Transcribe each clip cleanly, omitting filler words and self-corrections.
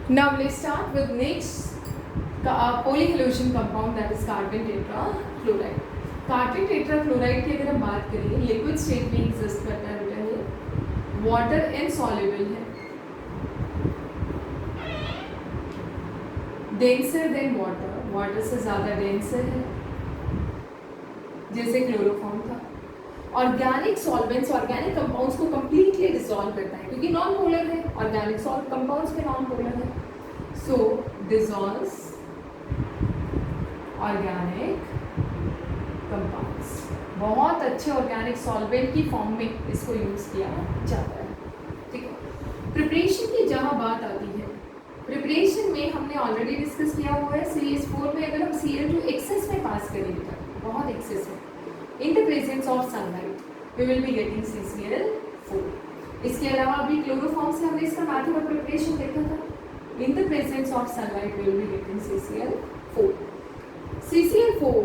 Now let's start with next polyhalogen compound, that is carbon tetrachloride. Carbon tetrachloride की अगर हम बात करें, लिक्विड स्टेट में एग्जिस्ट करता है बेटा, ये वाटर इनसॉल्युबल है, डेंसर देन वाटर, वाटर से ज़्यादा डेंसर है, जैसे क्लोरोफॉर्म था। ऑर्गेनिक सॉल्वेंट्स, ऑर्गेनिक कंपाउंड्स को कंप्लीटली डिसॉल्व करता है, क्योंकि नॉन पोलर है, ऑर्गेनिक सॉल्व कंपाउंड्स में नॉन पोलर है, सो डिसॉल्व्स ऑर्गेनिक कंपाउंड्स। बहुत अच्छे ऑर्गेनिक सॉल्वेंट की फॉर्म में इसको यूज किया जाता है। ठीक है, प्रिपरेशन की जहाँ बात आती है, प्रिपरेशन में हमने ऑलरेडी डिस्कस किया हुआ है, CH4 में अगर हम Cl2 एक्सेस में पास करेंगे, बहुत एक्सेस है, in the presence of sunlight we will be getting CCl4। इसके अलावा अभी क्लोरोफॉर्म से हमने इसका मेथड ऑफ प्रिपरेशन देखा था, in the presence of sunlight we will be getting CCl4। CCl4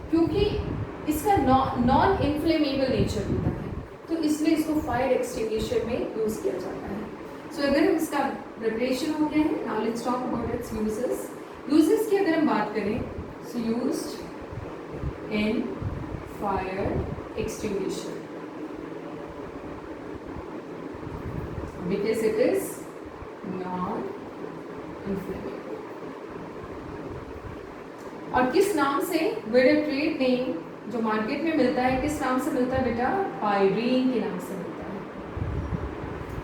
क्योंकि इसका नॉन इन्फ्लेमेबल नेचर होता है, तो इसलिए इसको फायर एक्सटिंग्विशर में यूज किया जाता है। सो अगर हम इसका प्रिपरेशन हो गया है, now let's talk about it's uses. Uses की अगर हम बात करें, सो used in fire extinguisher because it is non inflammable. और किस नाम से, विद अ ट्रेड नेम जो मार्केट में मिलता है, किस नाम से मिलता है बेटा? पायरीन के नाम से मिलता है।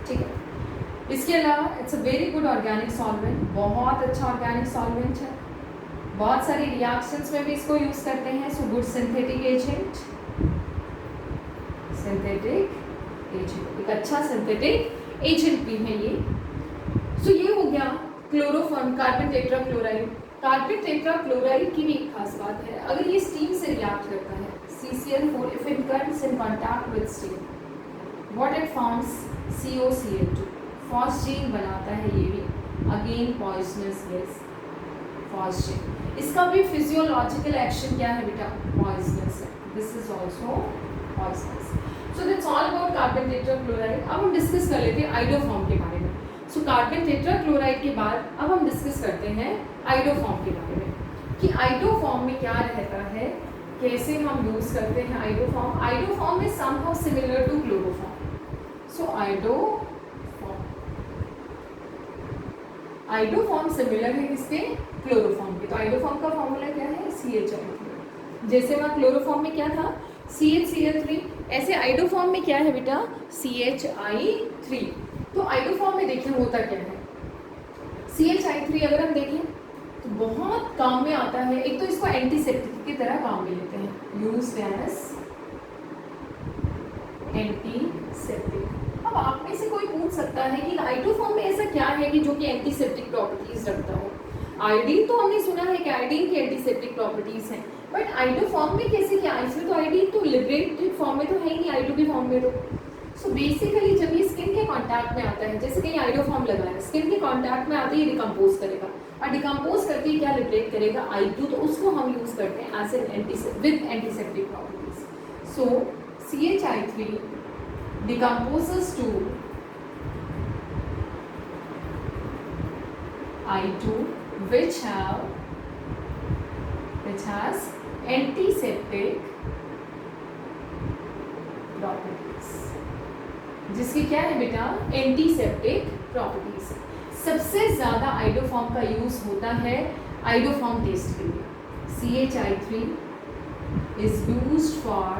ठीक है, इसके अलावा it's a very good organic solvent, बहुत अच्छा ऑर्गेनिक सॉल्वेंट है, बहुत सारी रिएक्शंस में भी इसको यूज करते हैं। सो गुड सिंथेटिक एजेंट, एक अच्छा सिंथेटिक एजेंट भी है ये। सो ये हो गया chloroform, carbon tetrachloride. Carbon tetrachloride की भी एक खास बात है, अगर ये स्टीम से रिएक्ट करता है, CCl4 if it comes in contact with steam, what it forms? COCl2, phosgene बनाता है ये भी, अगेन पॉइजनस गैस, फॉस्जीन। इसका भी फिजियोलॉजिकल एक्शन क्या है बेटा? पॉइजनस है, this is also poisonous. So that's all about carbon tetrachloride. अब हम डिस्कस कर लेते हैं आइडोफॉर्म के बारे में। सो कार्बन टेट्राक्लोराइड के बाद अब हम डिस्कस करते हैं आइडोफॉर्म के बारे में, कि आइडोफॉर्म में क्या रहता है, कैसे हम यूज करते हैं iodoform. Iodoform is somehow similar to chloroform. So iodoform similar है किसके? क्लोरोफॉर्म के। तो आइडोफॉर्म का फॉर्मूला क्या है? CHI3। जैसे वहाँ क्लोरोफॉर्म में क्या था? CHCl3, ऐसे आइडोफॉर्म में क्या है बेटा? CHI3। तो आइडोफॉर्म में देखिए होता क्या है, CHI3 अगर हम देखें तो बहुत काम में आता है। एक तो इसको एंटीसेप्टिक की तरह काम में लेते हैं, यूज्ड एज एंटीसेप्टिक। अब आप में से कोई पूछ सकता है कि आइडोफॉर्म में ऐसा क्या है कि जो कि एंटीसेप्टिक प्रॉपर्टीज रखता हो? आयोडीन तो हमने सुना है कि आयोडीन की एंटीसेप्टिक प्रॉपर्टीज हैं, बट आइडोफॉर्म में कैसे क्या? इसमें तो आयोडीन तो लिबरेटेड फॉर्म में तो है ही नहीं, आइडो की फॉर्म में तो। सो बेसिकली जब ये स्किन के कांटेक्ट में आता है, जैसे कहीं आइडोफॉर्म लगा है, स्किन के कांटेक्ट में आते ही डिकम्पोज करेगा, और डिकम्पोज करके क्या लिबरेट करेगा? I2, तो उसको हम यूज करते हैं as an with antiseptic properties. So CHI3 decomposes to I2 which has antiseptic properties, जिसकी क्या है बेटा? Antiseptic properties. सबसे ज्यादा आइडोफॉर्म का यूज होता है आइडोफॉर्म टेस्ट के लिए। CHI3 is used for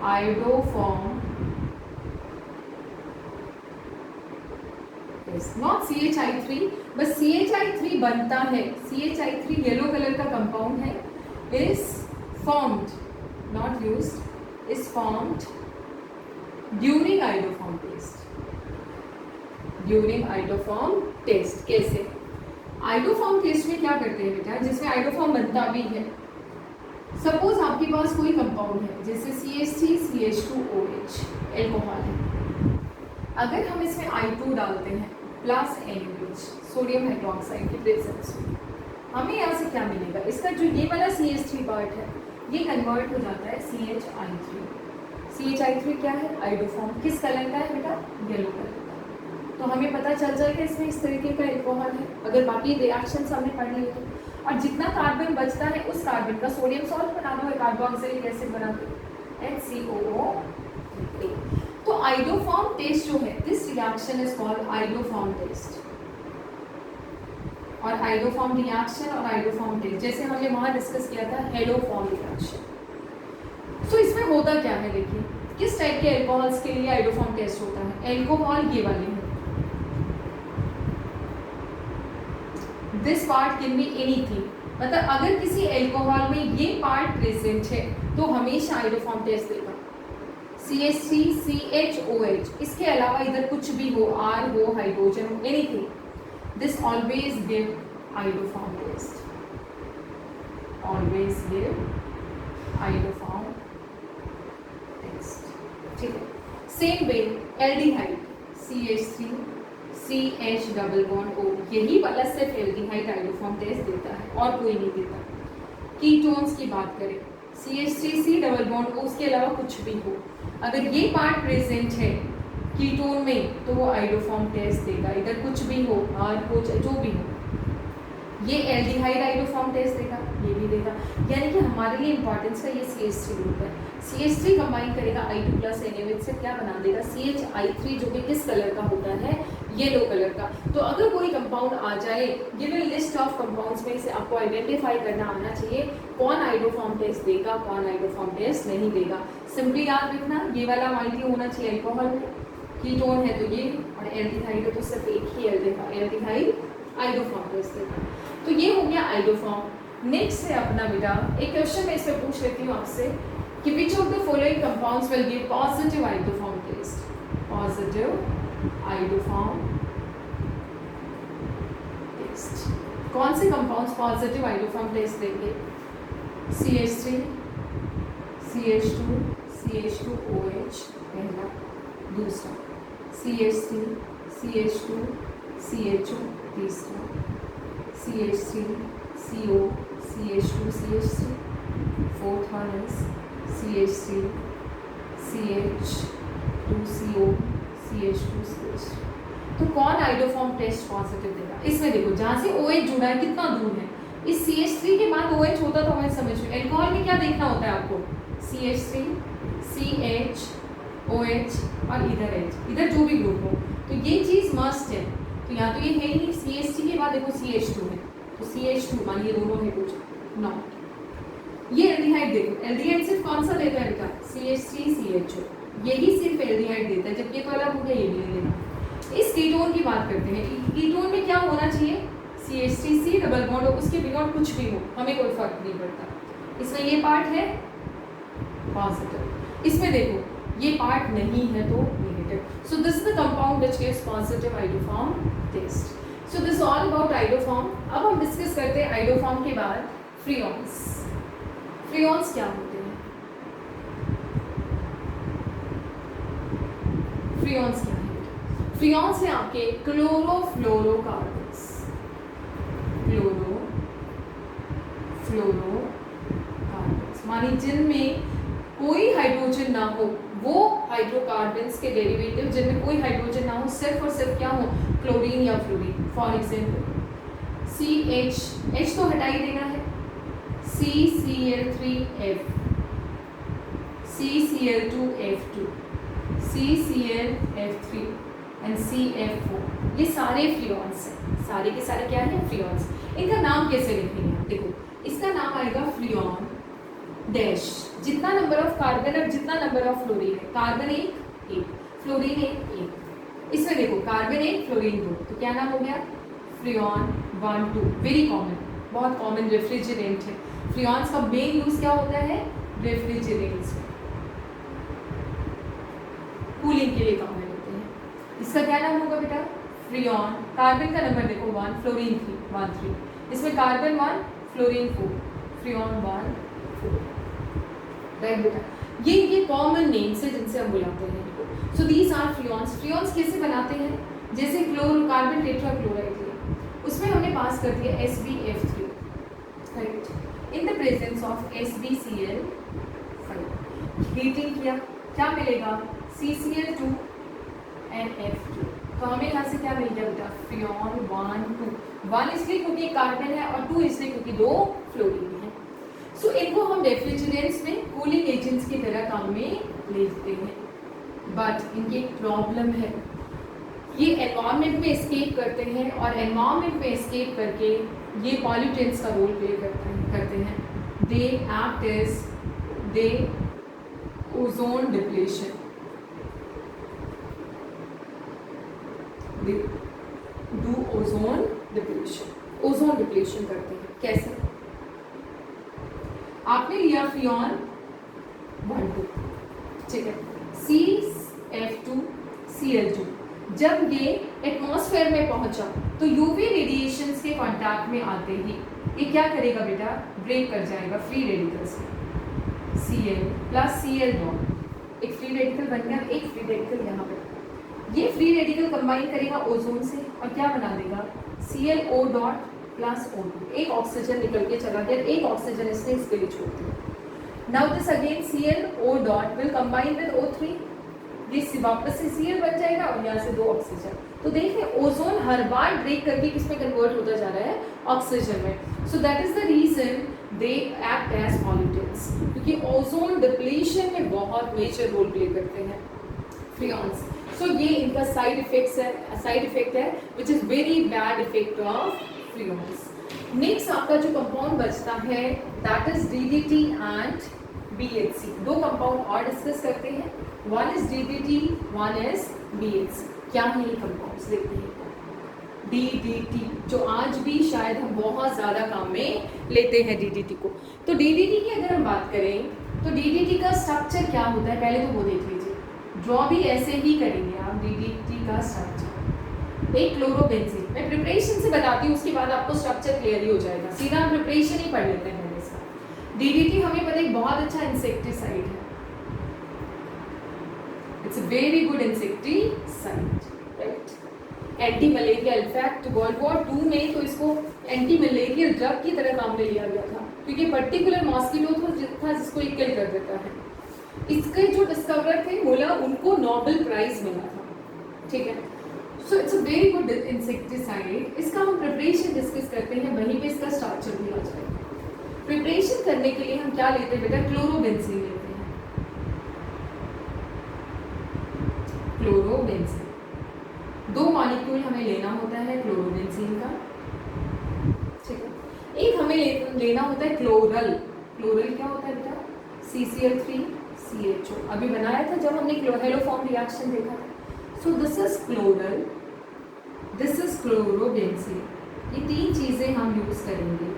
iodoform test, not CHI3, बस CHI3 बनता है, CHI3 येलो कलर का कंपाउंड है, is formed, not used, is formed during iodoform test. During iodoform test कैसे? आइडोफॉर्म टेस्ट में क्या करते हैं बेटा, जिसमें आइडोफॉर्म बनता भी है। सपोज आपके पास कोई कंपाउंड है, जैसे CH3CH2OH, एल्कोहल है, अगर हम इसमें I2 डालते हैं प्लस NaOH, सोडियम हाइड्रोक्साइड की प्रेजेंस में, हमें यहाँ से क्या मिलेगा? इसका जो ये वाला CH3 पार्ट है, ये कन्वर्ट हो जाता है CHI3। CHI3 क्या है? आइडोफॉर्म। किस कलर का है बेटा? येलो कलर का। तो हमें पता चल जाएगा इसमें इस तरीके का एल्कोहल है, अगर बाकी रिएक्शन हमने पढ़ ली तो। और जितना कार्बन बचता है उस कार्बन का सोडियम सॉल्ट बना दो, कार्बोक्सिलिक एसिड बना दो, HCOO3। तो आइडोफॉर्म टेस्ट जो है, this reaction is called iodoform test. और आइडोफॉर्म रिएक्शन और आइडोफॉर्म टेस्ट जैसे हमने वहां डिस्कस किया था हेलोफॉर्म रिएक्शन। तो इसमें होता क्या है, देखिए किस टाइप के एल्कोहल्स के लिए आइडोफॉर्म टेस्ट होता है। एल्कोहल ये वाले हैं, this part can be anything, मतलब अगर किसी एल्कोहल में ये पार्ट प्रेजेंट है तो हमेशा आइडोफॉर्म टेस्ट देगा। CH3 CHOH, इसके अलावा इधर कुछ भी हो, R हो, हाइड्रोजन हो, anything, this always give iodoform test, always give iodoform test. ठीक है, same way aldehyde CH3 CH double bond O, यही वाला सिर्फ एल्डिहाइड आइडोफॉर्म टेस्ट देता है और कोई नहीं देता। कीटोन्स की बात करें, CH3C डबल बॉन्ड O, उसके अलावा कुछ भी हो, अगर ये पार्ट प्रेजेंट है कीटोन में तो वो आइडोफॉर्म टेस्ट देगा, इधर कुछ भी हो, R हो, जो भी हो, ये एल्डिहाइड आइडोफॉर्म टेस्ट देगा, ये भी देगा। यानी कि हमारे लिए इंपॉर्टेंस का ये CH3 ग्रुप है। CH3 कंबाइन करेगा I2 प्लस NaOH से, क्या बना देगा CHI3, जो कि किस कलर का होता है, येलो कलर का। तो अगर कोई कंपाउंड आ जाए, गिवन लिस्ट ऑफ कंपाउंड्स में से आपको आइडेंटिफाई करना आना चाहिए कौन आइडोफॉर्म टेस्ट देगा, कौन आइडोफॉर्म टेस्ट नहीं देगा। सिंपली याद रखना, ये वाला माइटी होना चाहिए एल्कोहल में, कीटोन है तो ये, और एल्डिहाइड है तो सिर्फ एक ही एल्डिहाइड आइडोफॉर्म टेस्ट देगा। तो ये हो गया आइडोफॉर्म। नेक्स्ट है अपना बेटा, एक क्वेश्चन मैं इसमें पूछ लेती हूँ आपसे कि which of the following compounds will give positive iodoform test, positive iodoform test. कौन से कंपाउंड्स पॉजिटिव आइडोफॉर्म टेस्ट देंगे, CH3 CH2 CH2OH पहला, दूसरा CH3 CH2 CHO तीसरा, CH3 CO CH2 CH3, fourth one is CH3 CH2 CO CH2 CH3। तो कौन iodoform test positive देगा, इसमें देखो जहाँ से OH जुड़ा है कितना दूर है, इस CH3 के बाद OH होता तो हमें समझ में, एल्कोहल में क्या देखना होता है आपको, CH3 CH OH और इधर H, इधर जो भी ग्रुप हो, तो ये चीज़ मस्ट है। तो यहाँ तो ये है ही नहीं, CH3 के बाद देखो CH2 है, तो CH2 मानिए दोनों है कुछ, नॉट। ये एल्डिहाइड देखो, एल्डिहाइड सिर्फ कौन सा देता है बेटा, CH3 CHO, यही सिर्फ एल्डिहाइड देता है, जबकि तो अलग हो गया, ये भी नहीं देना। इस कीटोन की बात करते हैं, कीटोन में क्या होना चाहिए, CH3C डबल बॉन्ड, उसके बिना कुछ भी हो, हमें कोई फर्क नहीं पड़ता। इसमें ये पार्ट है पॉजिटिव, इसमें देखो ये पार्ट नहीं है तो negative. So this is the compound which gives positive iodoform test. So this all about iodoform. अब हम डिस्कस करते हैं आइडोफॉर्म के बाद फ्रियोन्स। फ्रियोन्स क्या होते हैं, फ्रियोन्स क्या है, फ्रियोन्स है आपके क्लोरोफ्लोरोकार्बन्स, क्लोरोफ्लोरोकार्बन्स मानी जिनमें कोई हाइड्रोजन ना हो, वो हाइड्रोकार्बन्स के डेरिवेटिव जिनमें कोई हाइड्रोजन ना हो, सिर्फ और सिर्फ क्या हो, क्लोरीन या फ्लोरीन। फॉर एग्जाम्पल H तो हटा ही देना है, CCl3F, CCl2F2, CClF3 and CF4, ये सारे फ्रियोन्स हैं, सारे के सारे क्या है, फ्रियोन्स। इनका नाम कैसे लिखेंगे आप, देखो इसका नाम आएगा फ्रियोन डैश, जितना नंबर ऑफ कार्बन और जितना नंबर ऑफ फ्लोरीन है, कार्बन एक फ्लोरीन एक। इसमें देखो कार्बन एक फ्लोरीन दो, तो क्या नाम हो गया, फ्रियोन 1 2। वेरी कॉमन, बहुत कॉमन रेफ्रिजरेंट है। फ्रियोन्स का मेन यूज क्या होता है, रेफ्रिजरेंट्स में, कूलिंग के लिए काम में होते हैं। इसका क्या नाम होगा बेटा, फ्रियोन। कार्बन का नंबर देखो 1, फ्लोरीन 3, इसमें कार्बन 1 फ्लोरीन 4, फ्रियोन 1 4, राइट बेटा। ये कॉमन नेम्स है जिनसे हम बुलाते हैं। So these are freons. Freons कैसे बनाते हैं, जैसे कार्बन टेट्राक्लोराइड है, उसमें हमने पास कर दिया SbF3, right, in the presence of SbCl5, heating किया, क्या मिलेगा, CCl2 and F2, तो हमें यहाँ से क्या मिल गया बेटा, फ्रियॉन 1 2, 1 इसलिए क्योंकि एक कार्बन है और 2 इसलिए क्योंकि 2 फ्लोरीन है। सो इनको हम रेफ्रिजरेंट्स में कूलिंग एजेंट्स की तरह काम में लेते हैं, बट इनकी एक प्रॉब्लम है, ये एनवायरनमेंट में एस्केप करते हैं और एनवायरनमेंट में एस्केप करके ये पॉल्यूटेंट्स का रोल प्ले करते हैं। They act as they ozone depletion, do ozone depletion, ozone depletion करते हैं। कैसे? आपने लिया फ्रियॉन 1 2, ठीक है, CF2Cl2, जब ये एटमॉस्फेयर में पहुंचा तो यूवी रेडिएशंस के कांटेक्ट में आते ही ये क्या करेगा बेटा, ब्रेक कर जाएगा फ्री रेडिकल्स में, Cl प्लस Cl बॉन्ड, एक फ्री रेडिकल बन गया, एक फ्री रेडिकल यहाँ पे, ये फ्री रेडिकल कंबाइन करेगा ओजोन से और क्या बना देगा, ClO डॉट प्लस O2, एक ऑक्सीजन निकल के चला गया, एक ऑक्सीजन इसने इसके लिए छोड़ दिया। Now this again ClO dot will combine with O3, ये वापस से Cl बन जाएगा और यहाँ से 2 ऑक्सीजन। तो देखिए ओजोन हर बार ब्रेक करके किस में कन्वर्ट होता जा रहा है, ऑक्सीजन में। So that is the reason they act as pollutants, क्योंकि ओजोन डिप्लीशन में बहुत मेजर रोल प्ले करते हैं फ्रियॉन्स। सो ये इनका साइड इफेक्ट है which is very bad effect of freons. Next आपका जो कंपाउंड बचता है that is DDT and BHC। 2 compound और डिस्कस करते हैं, one is DDT, one is BHC। क्या है ये कंपाउंड्स, देखते हैं। DDT जो आज भी शायद हम बहुत ज़्यादा काम में लेते हैं DDT को। तो DDT की अगर हम बात करें तो DDT का स्ट्रक्चर क्या होता है, पहले तो वो देख लीजिए, ड्रॉ भी ऐसे ही करेंगे आप। DDT का स्ट्रक्चर एक क्लोरोबेंजीन, मैं प्रिपरेशन से बताती हूँ, उसके बाद आपको स्ट्रक्चर क्लियर ही हो जाएगा, सीधा हम प्रिपरेशन ही पढ़ लेते हैं पहले इसका। DDT हमें पता है एक बहुत अच्छा इंसेक्टिसाइड है, it's a very good insecticide, right. Anti malarial, in fact world war 2 में तो इसको एंटी मलेरियल ड्रग की तरह काम में लिया गया था, क्योंकि पर्टिकुलर मॉस्किटो था जिसको ये किल कर देता है। इसके जो डिस्कवरर थे बोला उनको नोबेल प्राइज मिला था, ठीक है। So it's a very good insecticide. इसका हम प्रिपरेशन डिस्कस करते हैं, वहीं पे इसका स्ट्रक्चर भी आ जाएगा। प्रिपरेशन करने के लिए हम क्या लेते हैं बेटा, क्लोरोबेंजीन लेते हैं, क्लोरोबेंजीन। 2 मॉलिक्यूल हमें लेना होता है क्लोरोबेंजीन का, ठीक है। एक हमें लेना होता है क्लोरल। क्लोरल क्या होता है बेटा, CCl3CHO, अभी बनाया था जब हमने हेलोफॉर्म रिएक्शन देखा था। सो this is chloral, this is chlorobenzene, ये 3 चीजें हम यूज करेंगे।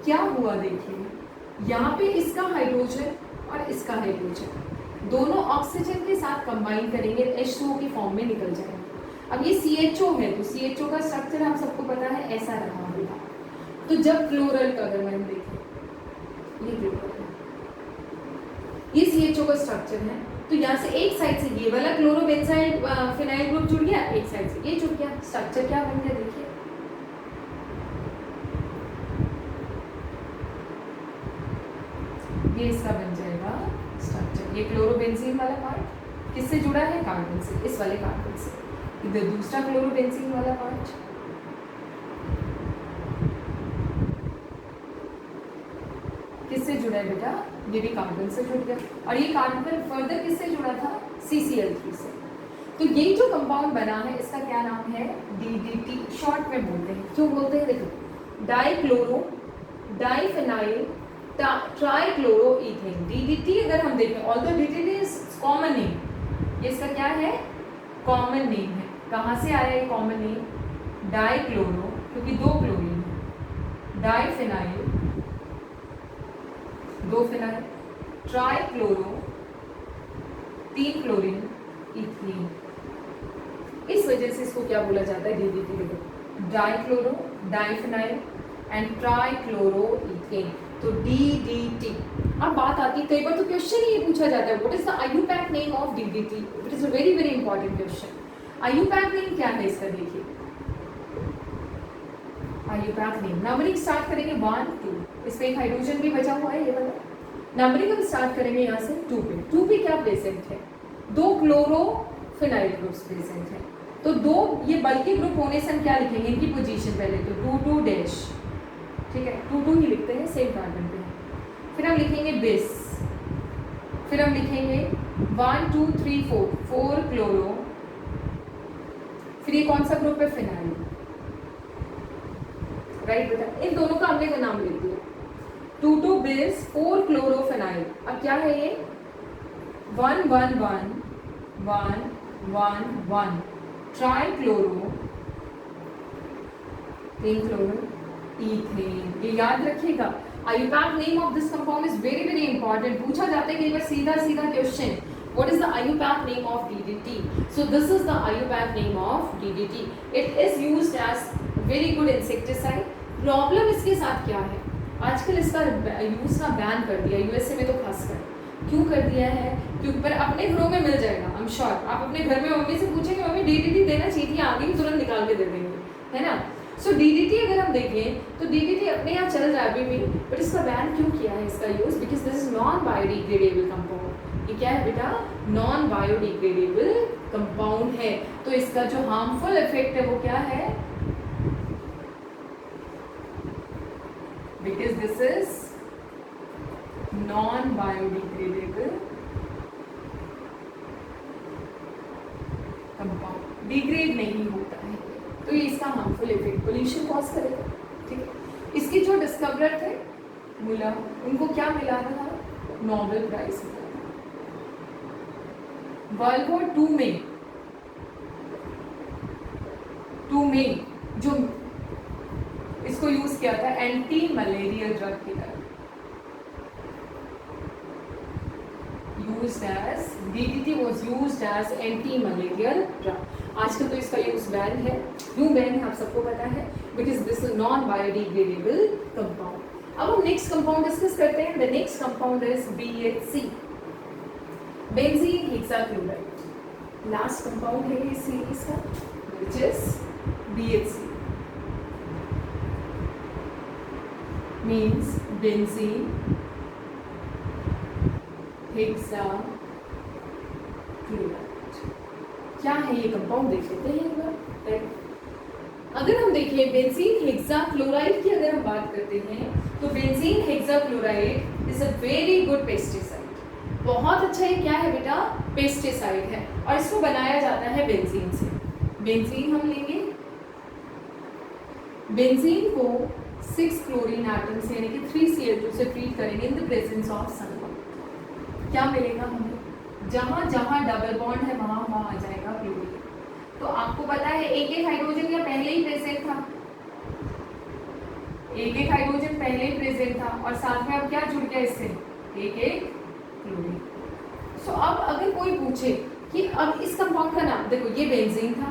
क्या हुआ देखिए, यहाँ पे इसका हाइड्रोजन और इसका हाइड्रोजन दोनों ऑक्सीजन के साथ कंबाइन करेंगे, H2O की फॉर्म में निकल जाएंगे। अब ये CHO है तो CHO का स्ट्रक्चर हम सबको पता है ऐसा रहा होगा। तो जब क्लोरल का अगर हम देखें, ये क्लोरल है, ये CHO का स्ट्रक्चर है, तो यहाँ से एक साइड से ये वाला क्लोरोबेंजाइल फिनाइल ग्रुप जुड़ गया, एक साइड से ये जुड़ गया, स्ट्रक्चर क्या बन गया देखिए। ये इसका बन जाएगा स्ट्रक्चर। ये क्लोरोबेंजीन वाला पार्ट किससे जुड़ा है, कार्बन से, इस वाले कार्बन से। इधर दूसरा क्लोरोबेंजीन वाला पार्ट किससे जुड़ा है बेटा, ये भी कार्बन से जुड़ गया, और ये कार्बन फर्दर किससे जुड़ा था, CCl3 से। तो ये जो कंपाउंड बना है इसका क्या नाम है, DDT, शॉर्ट में बोलते हैं। क्यों बोलते हैं, देखो, डाइक्लोरो डाइफेनाइल ट्राइक्लोरोईथेन। DDT अगर हम देखें, although DDT is common name, ये इसका क्या है, कॉमन नेम है। कहाँ से आया ये कॉमन नेम, डाइक्लोरो, क्योंकि 2 क्लोरीन है, डाइफेनाइल 2 फिनाइल, ट्राइक्लोरो 3 क्लोरीन, इथीन। इस वजह से इसको क्या बोला जाता है, DDT। देखो, डाइक्लोरो डाइफेनाइल एंड ट्राइक्लोरोईथेन, तो DDT। अब बात आती है, कई बार तो क्वेश्चन ही ये पूछा जाता है, what is the IUPAC name of DDT। It is a very very important question. IUPAC name क्या है इसका, देखिए IUPAC नेम। नंबरिंग स्टार्ट करेंगे 1 2, इसमें एक हाइड्रोजन भी बचा हुआ है ये वाला। नंबरिंग हम स्टार्ट करेंगे यहाँ से 2 पे। 2 पे क्या प्रेजेंट है, 2 क्लोरो फिनाइल ग्रुप्स प्रेजेंट हैं। तो दो ये बल्कि ग्रुप होने से हम क्या लिखेंगे इनकी पोजीशन, पहले तो 2 डैश, ठीक है 2 ही लिखते हैं सेम कार्बन पे। फिर हम लिखेंगे बिस, फिर हम लिखेंगे 1 2 3 4 क्लोरो, फिर ये कौन सा ग्रुप है, फिनाइल, राइट बेटा। इन दोनों का हमने नाम लिख दिया, 2 बिस 4 क्लोरोफिनाइल। अब क्या है ये 1 1 1 1 1 1 ट्राई क्लोरो, 3 क्लोरो इथेन। ये याद रखिएगा, IUPAC name of this compound is very very important. पूछा जाता है कई बार सीधा सीधा question, what is the IUPAC name of DDT? So this is the IUPAC name of DDT. It is used as very good insecticide. Problem इसके साथ क्या है, आजकल इसका यूज ना बैन कर दिया, यूएसए में तो खासकर। क्यों कर दिया है, क्योंकि पर अपने घरों में मिल जाएगा, आई एम श्योर। आप अपने घर में मम्मी से पूछेंगे मम्मी डीडीटी देना चाहिए थी, आगे ही तुरंत निकाल के दे देंगे, है ना। सो डीडीटी अगर हम देखें तो डीडीटी अपने यहाँ चल रहा है अभी भी, बट इसका बैन क्यों किया है इसका use, because this is non biodegradable compound. ये क्या है बेटा, नॉन बायोडिग्रेडेबल कंपाउंड है। तो इसका जो हार्मफुल इफेक्ट है वो क्या है, because this is non biodegradable compound, degrade नहीं होता है, तो ये इसका हार्मफुल इफेक्ट पोल्यूशन कॉज करेगा, ठीक है। इसके जो डिस्कवरर थे मुलर, उनको क्या मिला था, नोबेल प्राइज मिला था। वर्ल्ड वॉर 2 में जो इसको यूज किया था एंटी मलेरियल ड्रग की तरह, used as DDT was used as anti malarial drug. आजकल तो इसका यूज बैन है, क्यों बैन है आप सबको पता है, because this is non biodegradable compound. अब हम नेक्स्ट कंपाउंड डिस्कस करते हैं। The next compound is BHC, benzene hexachloride. Last compound है इस सीरीज का, which is BHC, means benzene hexachloride। क्या है ये कंपाउंड, देख लेते हैं एक बार। अगर हम देखें बेंजीन हेक्साक्लोराइड की अगर हम बात करते हैं तो benzene hexachloride is a very good pesticide. बहुत अच्छा, ये क्या है बेटा, पेस्टिसाइड है, और इसको बनाया जाता है बेंजीन से। बेंजीन हम लेंगे, बेंजीन को 6 क्लोरीन एटम्स यानी कि 3Cl2 से ट्रीट करेंगे इन द प्रेजेंस ऑफ सल्फर। क्या मिलेगा हमें, जहां जहां डबल बॉन्ड है वहां वहां आ जाएगा क्लोरीन। तो आपको पता है एक हाइड्रोजन या पहले ही प्रेजेंट था, एक हाइड्रोजन पहले ही प्रेजेंट था, और साथ में अब क्या जुड़ गया इससे, एक क्लोरीन। सो अब अगर कोई पूछे कि अब इस कंपाउंड का नाम, देखो ये बेंजीन था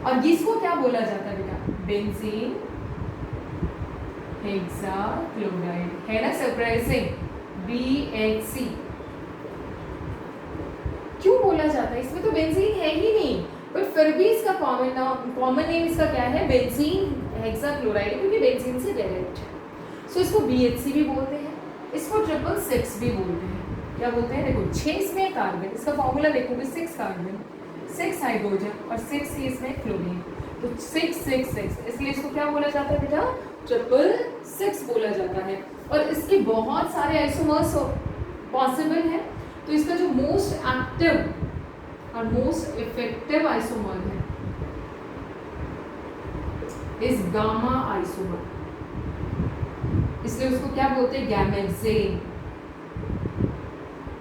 और इसको क्या बोला जाता है बेटा, बेंजीन हेक्साक्लोराइड, है ना सरप्राइजिंग, BHC। क्यों बोला जाता है, इसमें तो बेंजीन है ही नहीं, बट फिर भी इसका कॉमन नेम इसका क्या है, बेंजीन हेक्साक्लोराइड, क्योंकि बेंजीन से डायरेक्ट है। सो इसको BHC भी बोलते हैं, इसको 666 भी बोलते हैं। क्या बोलते हैं, देखो 6 इसमें कार्बन, इसका फॉर्मूला देखोगे 6 कार्बन 6 हाइड्रोजन और 6 ही इसमें क्लोरीन, तो 666, इसलिए इसको क्या बोला जाता है बेटा, 666 बोला जाता है। और इसके बहुत सारे आइसोमर्स पॉसिबल है, तो इसका जो मोस्ट एक्टिव और मोस्ट इफेक्टिव आइसोमर है इस गामा आइसोमर, इसलिए उसको क्या बोलते हैं, गैमेक्सेन,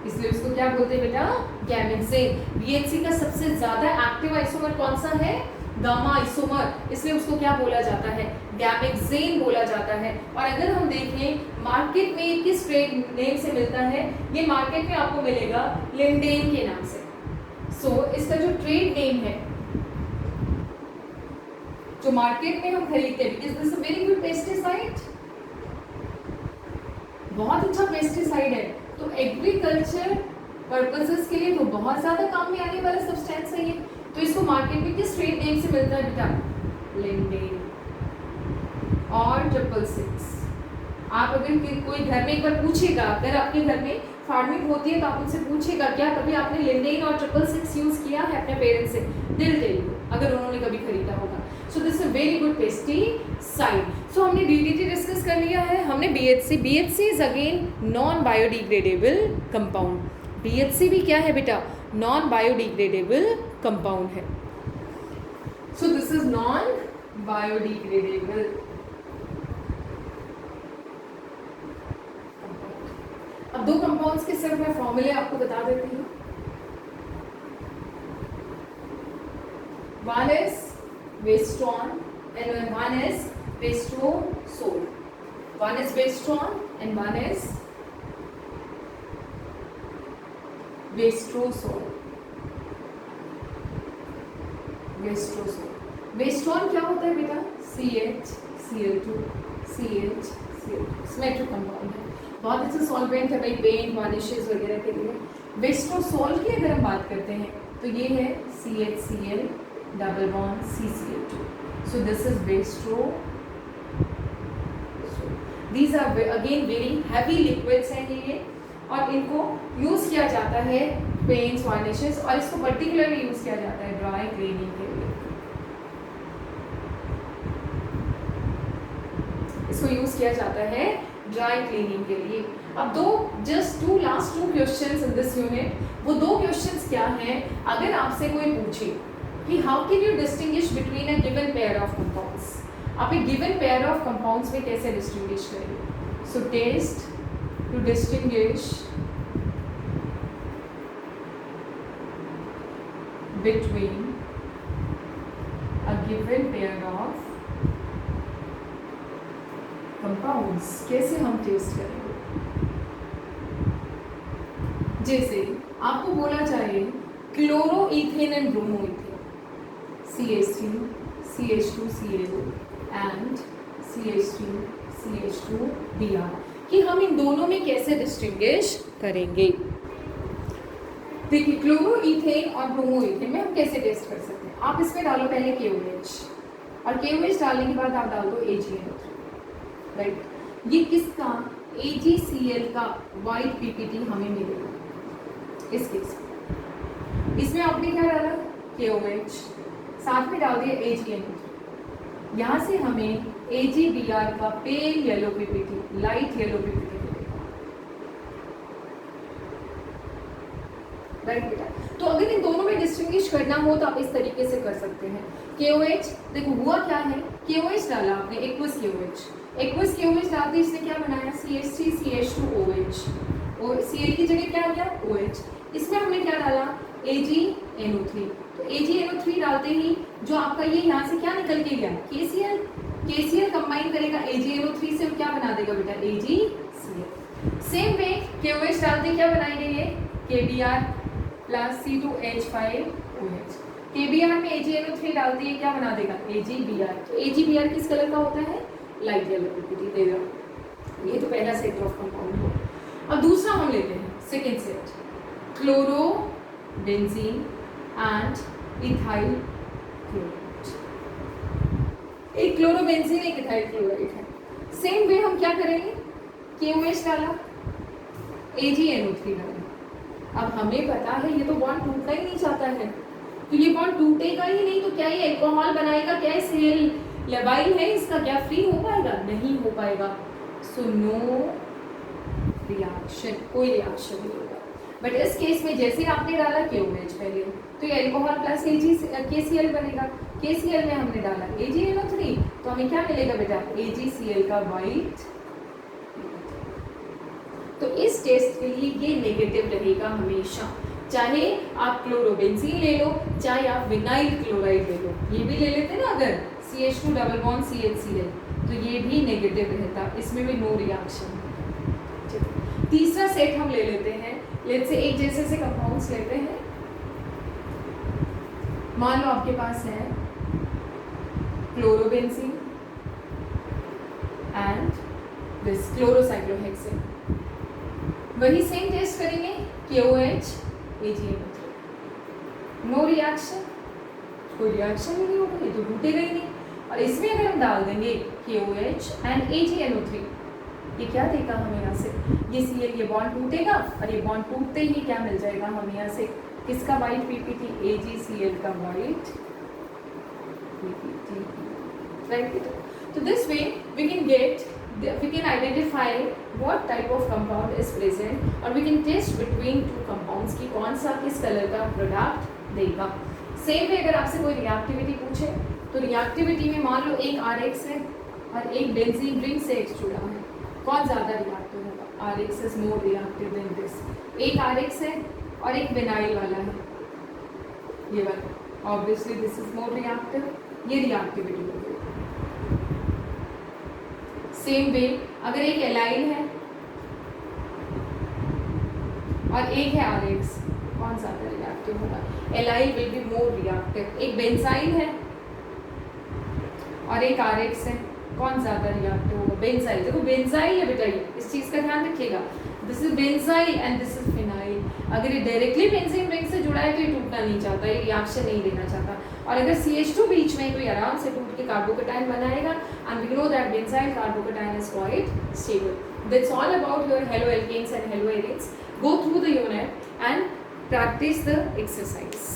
इसलिए उसको क्या बोलते हैं बेटा, गैमेक्सेन। BHC का सबसे ज्यादा एक्टिव आइसोमर कौन सा है, गामा आइसोमर, इसलिए उसको क्या बोला जाता है, गैमेक्सेन बोला जाता है। और अगर हम देखें मार्केट में किस ट्रेड नेम से मिलता है, ये मार्केट में आपको मिलेगा लिंडेन के नाम से। सो इसका जो ट्रेड नेम है जो मार्केट में हम खरीदते हैं, because this is a very good pesticide, बहुत अच्छा पेस्टिसाइड है, तो एग्रीकल्चर पर्पसेस के लिए तो बहुत ज़्यादा काम में आने वाला सब्सटेंस है ये। तो इसको मार्केट में किस ट्रेड नेम से मिलता है बेटा, लिंडेन और 666। आप अगर कोई घर में एक बार पूछेगा, अगर आपके घर में फार्मिंग होती है तो आप उनसे पूछिएगा क्या कभी आपने लिंडेन और 666 यूज़ किया है अपने पेरेंट्स से, दिल टेल यू अगर उन्होंने कभी खरीदा होगा। So this is very good pesticide. So हमने डीडीटी डिस्कस कर लिया है, हमने BHC. BHC is again non biodegradable compound. BHC भी क्या है बेटा, नॉन बायोडिग्रेडेबल कंपाउंड है। So this is non biodegradable. अब दो कंपाउंड्स के सिर्फ मैं फॉर्मूले आपको बता देती हूँ। One is vestron and one is vestrosol. One is vestron and one is vestrosol. Vestrosol. Vestron क्या होता है बेटा, CH, Cl2, सिमेट्रिक कंपाउंड है, बहुत अच्छा सॉल्वेंट है भाई पेंट वार्निशेस वगैरह के लिए। वेस्ट्रोसोल की अगर हम बात करते हैं तो ये है CHCl double bond CCl2। So this is westrosol. These are again very heavy liquids हैं ये, और इनको यूज किया जाता है पेंट्स वार्निशेस, और इसको पर्टिकुलरली यूज किया जाता है ड्राई क्लीनिंग के लिए। इसको यूज किया जाता है ड्राई क्लीनिंग के लिए। अब last two questions in this unit. वो दो क्वेश्चंस क्या हैं, अगर आपसे कोई पूछे कि how can you distinguish between a given pair of compounds, आप एक गिवन पेयर ऑफ कंपाउंड्स में कैसे डिस्टिंग्विश करेंगे। So test to distinguish between a given pair of compounds, कैसे हम टेस्ट करेंगे। जैसे आपको बोला जाए क्लोरोईथेन and ब्रोमोईथेन, CH3 CH2Cl and CH3 CH2Br, कि हम इन दोनों में कैसे डिस्टिंग्विश करेंगे। देखिए क्लोरोईथेन और ब्रोमोईथेन में हम कैसे टेस्ट कर सकते हैं। आप इसमें डालो पहले KOH, और KOH डालने के बाद आप डाल दो AgNO3, राइट। ये किसका, AgCl का वाइट PPT हमें मिलेगा इस केस में। इसमें आपने क्या डाला, KOH, साथ में डाल दिया AgNO3। यहाँ से हमें AgBr का pale yellow PPT, light yellow PPT मिलेगा, राइट बेटा। तो अगर इन दोनों में डिस्टिंग्विश करना हो तो आप इस तरीके से कर सकते हैं। KOH देखो हुआ क्या है, KOH डाला आपने, एक्वस KOH डालते इसने क्या बनाया, CH3 CH2OH, और Cl की जगह क्या आ गया OH। इसमें हमने क्या डाला AgNO3, तो AgNO3 डालते ही जो आपका ये यहाँ से क्या निकल के गया, KCl कंबाइन करेगा AgNO3 से, क्या बना देगा बेटा AgCl। सेम वे KOH डालते क्या बनाएंगे ये KBr प्लस C2H5OH। KBr में AgNO3 डालते हैं क्या बना देगा AgBr। तो AgBr किस कलर का होता है, लाइट येलो PPT देगा। ये तो पहला सेट ऑफ कंपाउंड हो। अब दूसरा हम लेते हैं second set, chlorobenzene and ethyl chloride. एक क्लोरोबेंजीन एक इथाइल क्लोराइड है। सेम वे हम क्या करेंगे, KOH डाला AgNO3 डाला। अब हमें पता है ये तो बॉन्ड टूटना ही नहीं चाहता है, तो ये बॉन्ड टूटेगा ही नहीं, तो क्या ये एल्कोहल बनाएगा, क्या सेल लेवाइल है इसका, क्या फ्री हो पाएगा, नहीं हो पाएगा। सो नो रिएक्शन, कोई रिएक्शन नहीं होगा। बट इस केस में जैसे आपने डाला KOH पहले, तो ये एल्कोहल प्लस KCl बनेगा। KCl में हमने डाला AgNO3, तो हमें क्या मिलेगा बेटा AgCl का वाइट। तो इस टेस्ट के लिए ये नेगेटिव रहेगा हमेशा, चाहे आप क्लोरोबेंजीन ले लो, चाहे आप विनाइल क्लोराइड ले लो, ये भी ले लेते ना अगर CH2 डबल बॉन्ड CHCl, तो ये भी नेगेटिव रहता, इसमें भी नो रिएक्शन। तीसरा सेट हम ले लेते हैं, लेट्स से एक जैसे से कंपाउंड्स लेते हैं। मान लो आपके पास है क्लोरोबेंजीन एंड दिस क्लोरोसाइक्लोहेक्सेन, वही सेम टेस्ट करेंगे KOH AgNO3, नो रिएक्शन, कोई रिएक्शन ही नहीं होगा, ये तो टूटेगा ही नहीं। और इसमें अगर हम डाल देंगे KOH एंड AgNO3, ये क्या देगा हमें यहाँ से, ये Cl, ये बॉन्ड टूटेगा और ये बॉन्ड टूटते ही क्या मिल जाएगा हमें यहाँ से, किसका वाइट पीपीटी, AgCl का वाइट पीपीटी, राइट। तो this way we can identify what type of compound is present और we can test between two compounds कि कौन सा किस कलर का प्रोडक्ट देगा। सेम वे अगर आपसे कोई रिएक्टिविटी पूछे तो रिएक्टिविटी में मान लो एक RH है और एक बेंजीन रिंग से X जुड़ा है, कौन ज़्यादा रिएक्टिव होगा, RH is more reactive than this. एक RH है और एक विनाइल वाला है, ये वाला, obviously this is more reactive, ये रिएक्टिविटी हो गई। सेम वे अगर एक एलाइल है और एक है RH, कौन ज़्यादा रिएक्टिव होगा, allyl will be more reactive. एक बेंजाइल है और एक RH है, कौन ज़्यादा रिएक्टिव होगा, बेंजाइल। देखो बेंजाइल है बेटा, ये इस चीज़ का ध्यान रखिएगा, this is benzyl and this is phenyl. अगर ये डायरेक्टली बेंजीन रिंग से जुड़ा है तो ये टूटना नहीं चाहता, ये रिएक्शन नहीं देना चाहता, और अगर CH2 बीच में तो ये आराम से टूट के कार्बोकेटाइन बनाएगा, and we know that benzyl carbocation is quite stable. That's all about your haloalkanes and haloarenes. Go through the unit and practice the exercise.